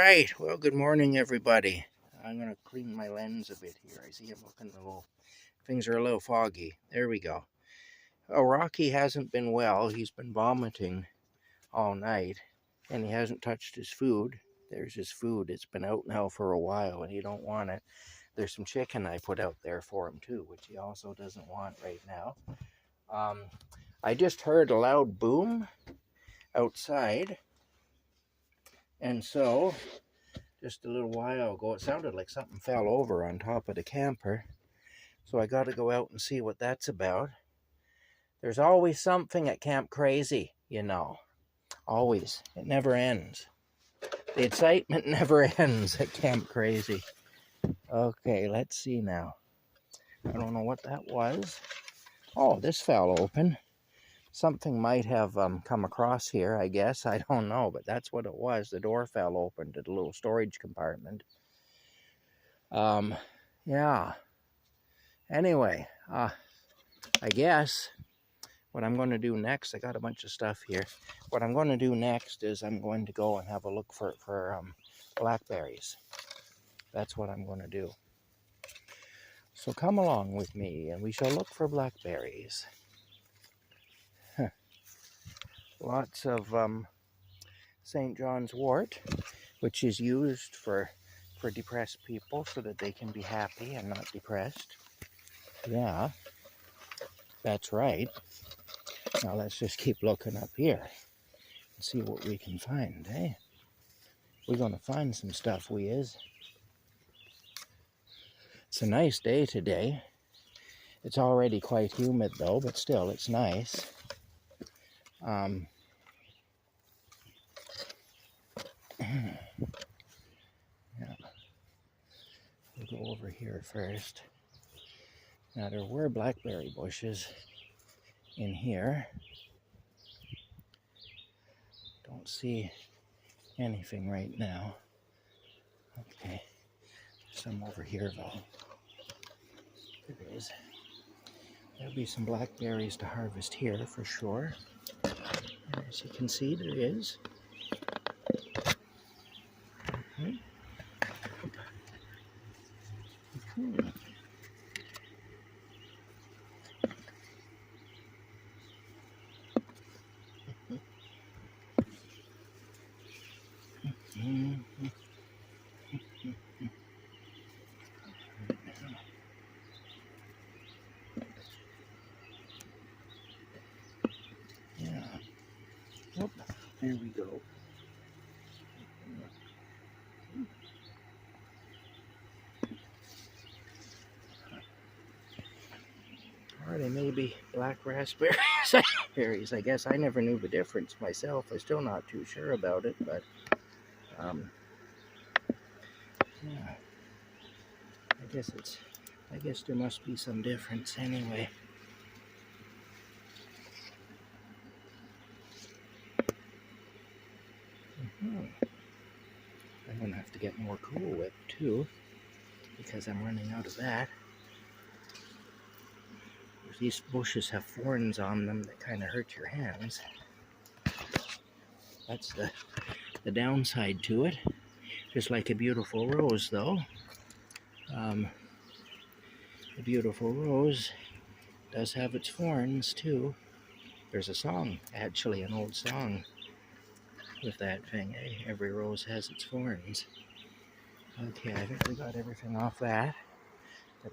right, well, good morning, everybody. I'm going to clean my lens a bit here. I see I'm looking a little, things are a little foggy. There we go. Oh, Rocky hasn't been well. He's been vomiting all night, and he hasn't touched his food. There's his food. It's been out now for a while, and he don't want it. There's some chicken I put out there for him, too, which he also doesn't want right now. I just heard a loud boom outside, and so just a little while ago, it sounded like something fell over on top of the camper. So I got to go out and see what that's about. There's always something at Camp Crazy, you know. Always. It never ends. The excitement never ends at Camp Crazy. Okay, let's see now. I don't know what that was. Oh, this fell open. Something might have come across here, I guess. I don't know, but that's what it was. The door fell open to the little storage compartment. Yeah. Anyway, I guess what I'm going to do next, I got a bunch of stuff here. What I'm going to do next is I'm going to go and have a look for blackberries. That's what I'm going to do. So come along with me and we shall look for blackberries. Lots of St. John's wort, which is used for depressed people so that they can be happy and not depressed. Yeah, that's right. Now let's just keep looking up here and see what we can find, eh? We're going to find some stuff, we is. It's a nice day today. It's already quite humid though, but still it's nice. Yeah. We'll go over here first. Now there were blackberry bushes in here. Don't see anything right now. Okay, some over here though. There is. There'll be some blackberries to harvest here for sure. And as you can see, there is. Yeah. Oh, there we go. Or they may be black raspberries. Berries, I guess. I never knew the difference myself. I'm still not too sure about it, but yeah. I guess there must be some difference anyway. I'm gonna have to get more Cool Whip too, because I'm running out of that. These bushes have thorns on them that kind of hurt your hands. That's the downside to it. Just like a beautiful rose though. A beautiful rose does have its thorns too. There's a song, actually an old song with that thing, eh? Every rose has its thorns. Okay, I think we got everything off that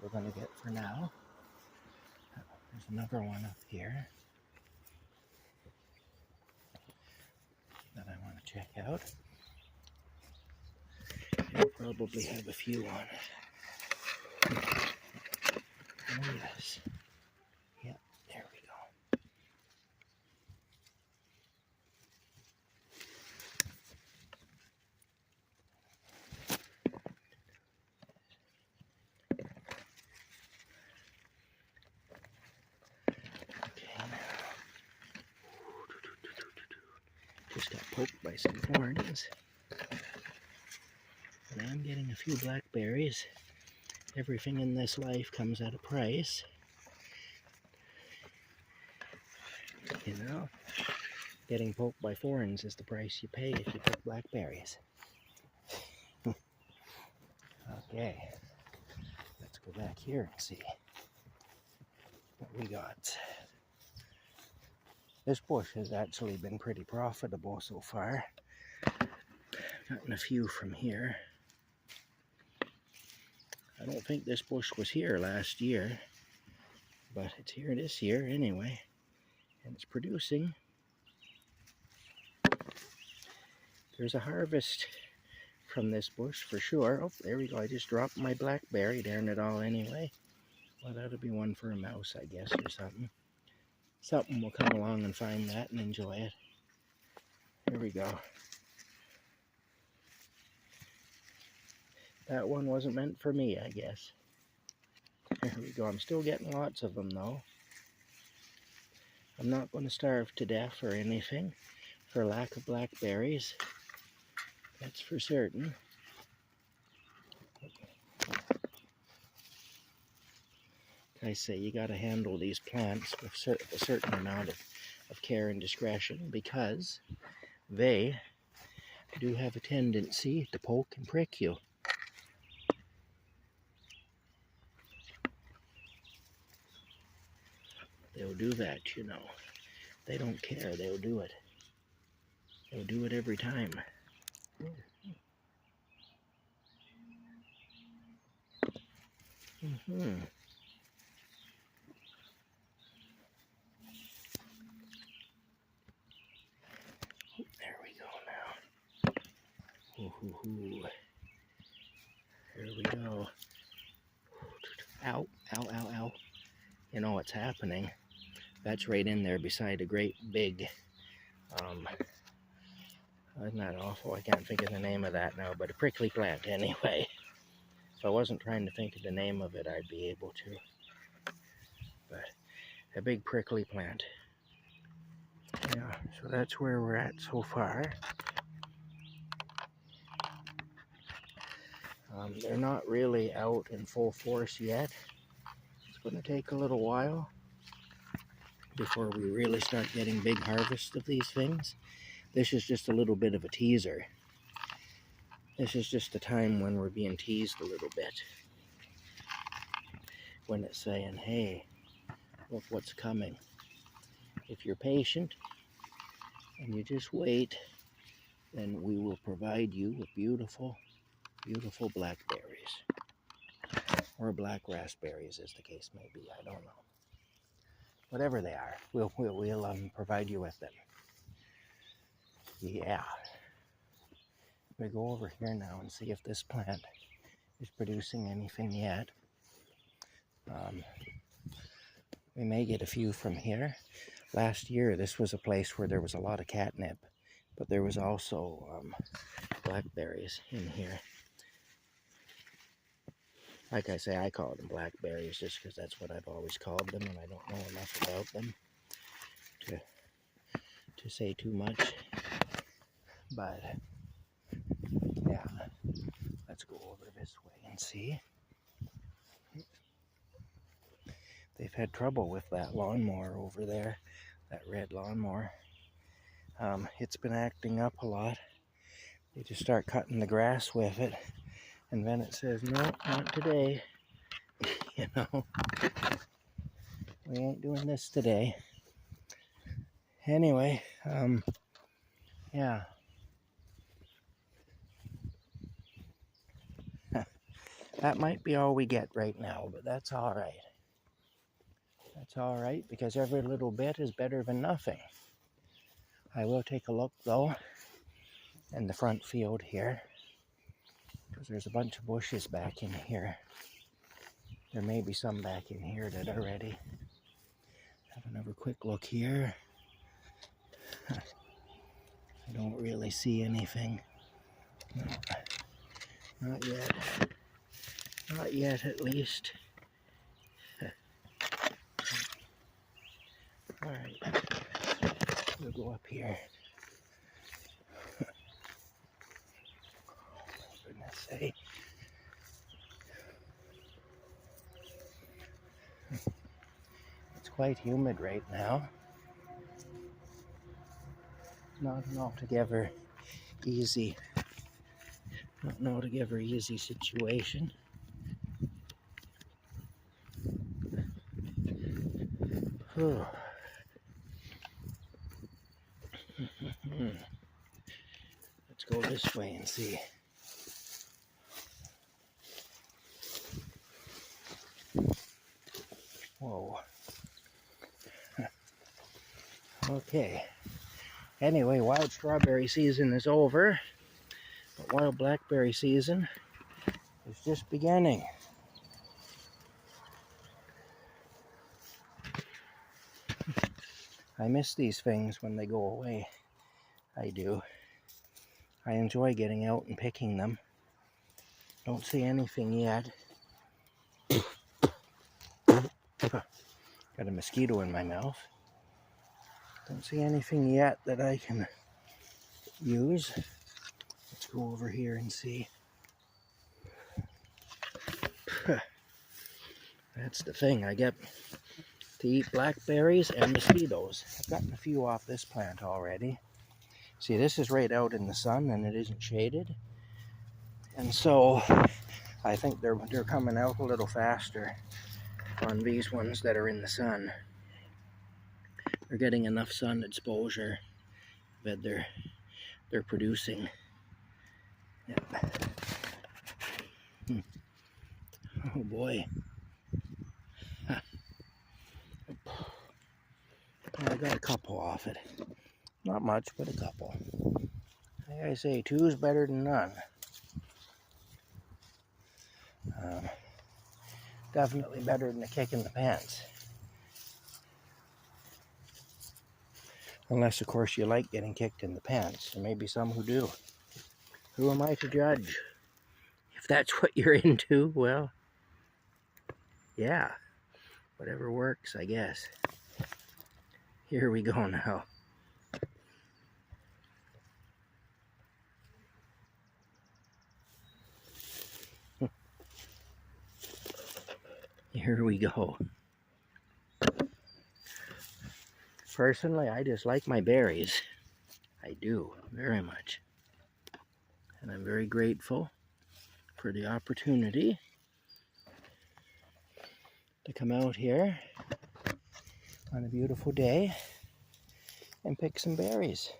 we're going to get for now. There's another one up here that I want to check out. It'll probably have a few on it. Oh yes. Yep, there we go. Okay, now. Just got poked by some thorns. But I'm getting a few blackberries. Everything in this life comes at a price. You know, getting poked by thorns is the price you pay if you pick blackberries. Okay, let's go back here and see what we got. This bush has actually been pretty profitable so far. Gotten a few from here. I don't think this bush was here last year, but it's here this year anyway, and it's producing. There's a harvest from this bush for sure. Oh, there we go. I just dropped my blackberry. Darn it all anyway. Well, that'll be one for a mouse, I guess, or something. Something will come along and find that and enjoy it. Here we go. That one wasn't meant for me, I guess. There we go. I'm still getting lots of them, though. I'm not going to starve to death or anything for lack of blackberries. That's for certain. I say you got to handle these plants with a certain amount of care and discretion, because they do have a tendency to poke and prick you. They'll do that, you know. They don't care. They'll do it. They'll do it every time. Mm-hmm. There we go now. Ooh. There we go. Ow, ow, ow, ow. You know what's happening. That's right in there beside a great big, isn't that awful? I can't think of the name of that now, but a prickly plant anyway. If I wasn't trying to think of the name of it, I'd be able to. But a big prickly plant. Yeah, so that's where we're at so far. They're not really out in full force yet. It's going to take a little while before we really start getting big harvests of these things. This is just a little bit of a teaser. This is just the time when we're being teased a little bit. When it's saying, hey, look what's coming. If you're patient and you just wait, then we will provide you with beautiful, beautiful blackberries. Or black raspberries, as the case may be. I don't know. Whatever they are, we'll provide you with them. Yeah. We go over here now and see if this plant is producing anything yet. We may get a few from here. Last year, this was a place where there was a lot of catnip, but there was also blackberries in here. Like I say, I call them blackberries just because that's what I've always called them, and I don't know enough about them to say too much. But yeah, let's go over this way and see. They've had trouble with that lawnmower over there, that red lawnmower. It's been acting up a lot. They just start cutting the grass with it, and then it says, no, not today. You know, we ain't doing this today. Anyway, yeah. That might be all we get right now, but that's all right. That's all right, because every little bit is better than nothing. I will take a look, though, in the front field here, because there's a bunch of bushes back in here. There may be some back in here that are ready. Have another quick look here. I don't really see anything. No, not yet. Not yet, at least. Alright, we'll go up here. Oh, for goodness sake. It's quite humid right now. Not an altogether easy situation. Let's go this way and see. Whoa. Okay. Anyway, wild strawberry season is over, but wild blackberry season is just beginning. I miss these things when they go away. I do. I enjoy getting out and picking them. Don't see anything yet. Got a mosquito in my mouth. Don't see anything yet that I can use. Let's go over here and see. That's the thing. I get to eat blackberries and mosquitoes. I've gotten a few off this plant already. See, this is right out in the sun and it isn't shaded. And so I think they're coming out a little faster on these ones that are in the sun. They're getting enough sun exposure that they're producing. Yep. Oh boy. Huh. I got a couple off it. Not much, but a couple. Like I say, two's better than none. Definitely better than a kick in the pants. Unless, of course, you like getting kicked in the pants. There may be some who do. Who am I to judge? If that's what you're into, well, yeah. Whatever works, I guess. Here we go now. Here we go. Personally, I just like my berries. I do, very much. And I'm very grateful for the opportunity to come out here on a beautiful day and pick some berries.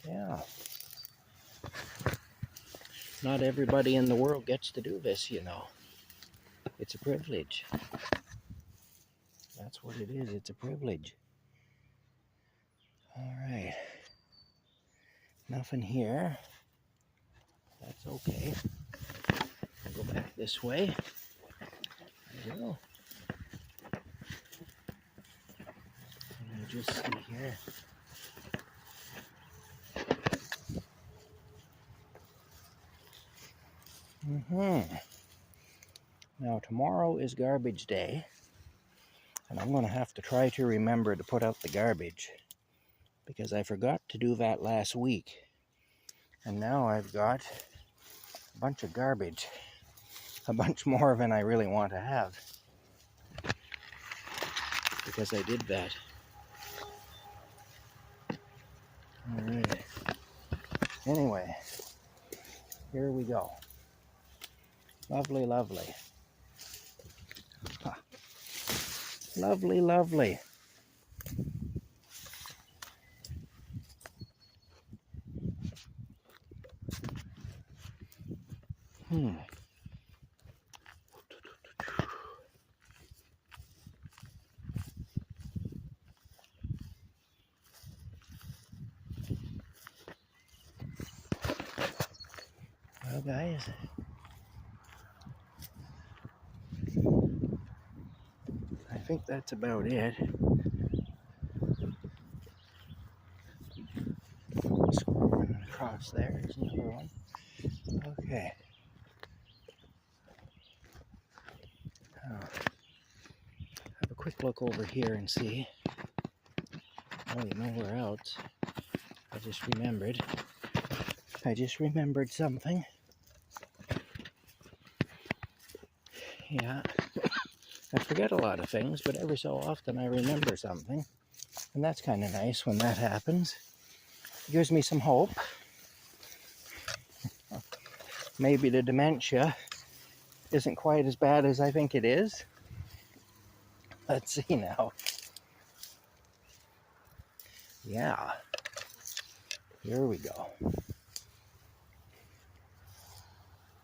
Yeah. Not everybody in the world gets to do this, you know. It's a privilege. That's what it is. It's a privilege. All right. Nothing here. That's okay. I'll go back this way. There we go. Let me just see here. Now tomorrow is garbage day, and I'm going to have to try to remember to put out the garbage because I forgot to do that last week, and now I've got a bunch of garbage, a bunch more than I really want to have because I did that. All right. Anyway, here we go. Lovely, lovely. Huh. Lovely, lovely. Well, guys, I think that's about it. Scrolling across there's another one. Okay. Have a quick look over here and see. Oh, nowhere else. I just remembered something. Yeah. I forget a lot of things, but every so often I remember something. And that's kind of nice when that happens. It gives me some hope. Maybe the dementia isn't quite as bad as I think it is. Let's see now. Yeah, here we go.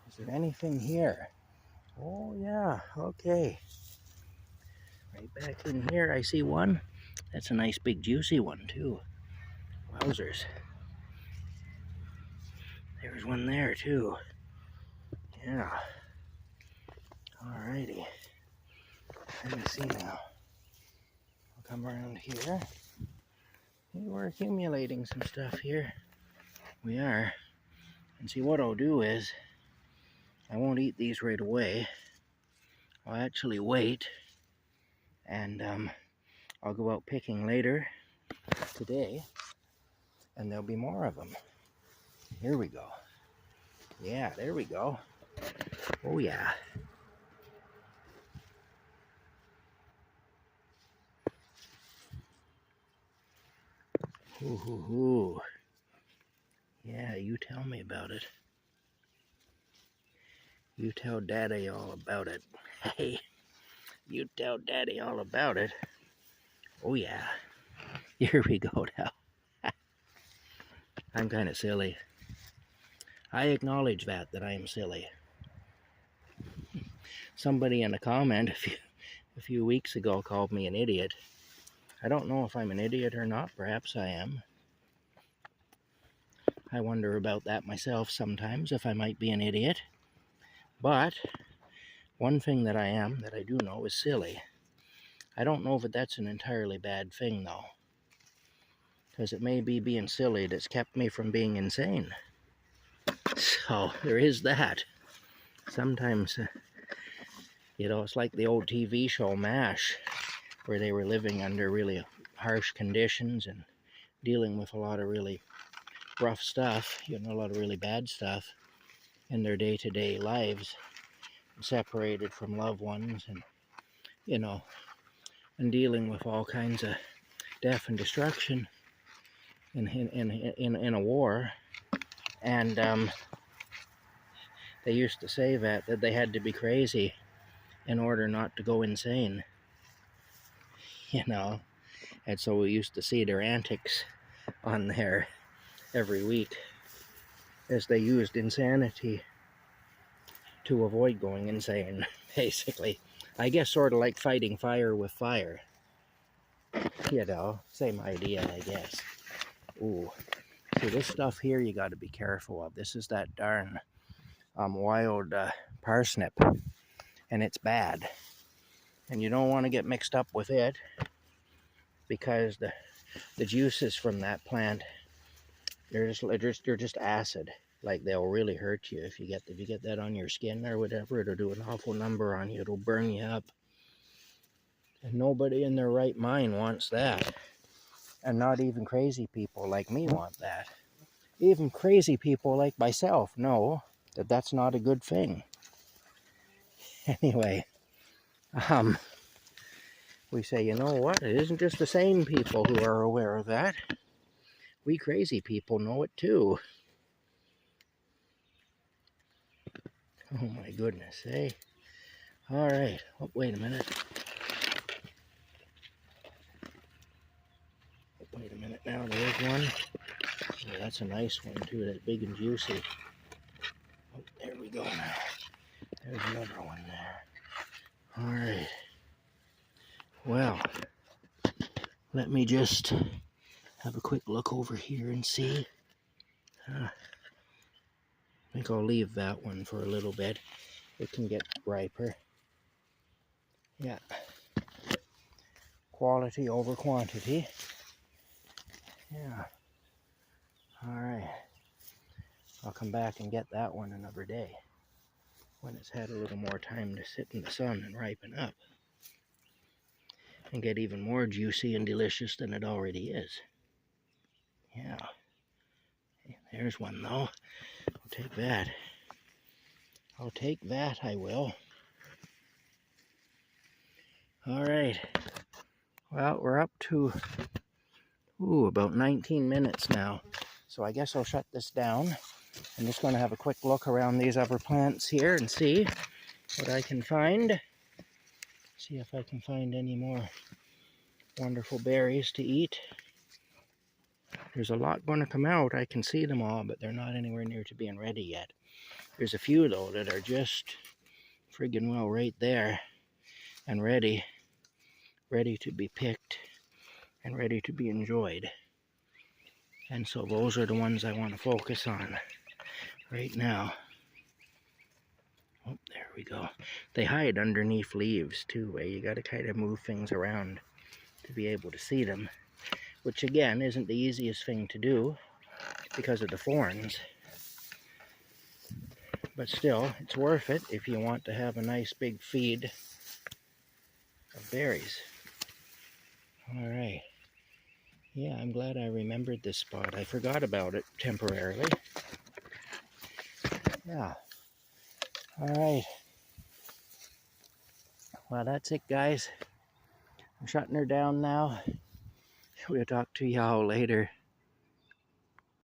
Is there anything here? Oh yeah, okay. Right back in here, I see one. That's a nice big juicy one too. Wowzers. There's one there too. Yeah. Alrighty. Let me see now. I'll come around here. We're accumulating some stuff here. We are. And see, what I'll do is, I won't eat these right away. I'll actually wait, and I'll go out picking later today, and there'll be more of them. Here we go. Yeah, there we go. Oh yeah. Ooh, hoo, hoo. Yeah, you tell me about it. You tell Daddy all about it. Hey, you tell Daddy all about it. Oh yeah. Here we go now. I'm kind of silly. I acknowledge that I am silly. Somebody in a comment a few weeks ago called me an idiot. I don't know if I'm an idiot or not. Perhaps I am. I wonder about that myself sometimes, if I might be an idiot. But one thing that I do know is silly. I don't know if that's an entirely bad thing, though. Because it may be being silly that's kept me from being insane. So there is that. Sometimes, you know, it's like the old TV show MASH, where they were living under really harsh conditions and dealing with a lot of really rough stuff, you know, a lot of really bad stuff in their day-to-day lives, separated from loved ones, and, you know, and dealing with all kinds of death and destruction in a war. And they used to say that they had to be crazy in order not to go insane, you know. And so we used to see their antics on there every week as they used insanity to avoid going insane, basically. I guess sort of like fighting fire with fire. You know, same idea, I guess. Ooh. See, this stuff here you got to be careful of. This is that darn wild parsnip, and it's bad. And you don't want to get mixed up with it, because the juices from that plant, they're just acid. Like, they'll really hurt you if you get that on your skin or whatever. It'll do an awful number on you. It'll burn you up. And nobody in their right mind wants that. And not even crazy people like me want that. Even crazy people like myself know that that's not a good thing. Anyway, we say, you know what? It isn't just the sane people who are aware of that. We crazy people know it too. Oh my goodness, eh? All right. Oh, wait a minute. Wait a minute now. There's one. Oh, that's a nice one too. That's big and juicy. Oh, there we go now. There's another one there. All right. Well, let me just have a quick look over here and see. I think I'll leave that one for a little bit. It can get riper. Yeah. Quality over quantity. Yeah. All right. I'll come back and get that one another day, when it's had a little more time to sit in the sun and ripen up, and get even more juicy and delicious than it already is. Yeah. There's one though. I'll take that. I'll take that, I will. All right. Well, we're up to about 19 minutes now. So I guess I'll shut this down. I'm just going to have a quick look around these other plants here and see what I can find. See if I can find any more wonderful berries to eat. There's a lot going to come out. I can see them all, but they're not anywhere near to being ready yet. There's a few, though, that are just friggin' well right there and ready to be picked and ready to be enjoyed. And so those are the ones I want to focus on right now. Oh, there we go. They hide underneath leaves too, you got to kind of move things around to be able to see them, which again isn't the easiest thing to do because of the thorns. But still, it's worth it if you want to have a nice big feed of berries. All right. Yeah, I'm glad I remembered this spot. I forgot about it temporarily. Yeah. All right. Well, that's it, guys. I'm shutting her down now. We'll talk to y'all later.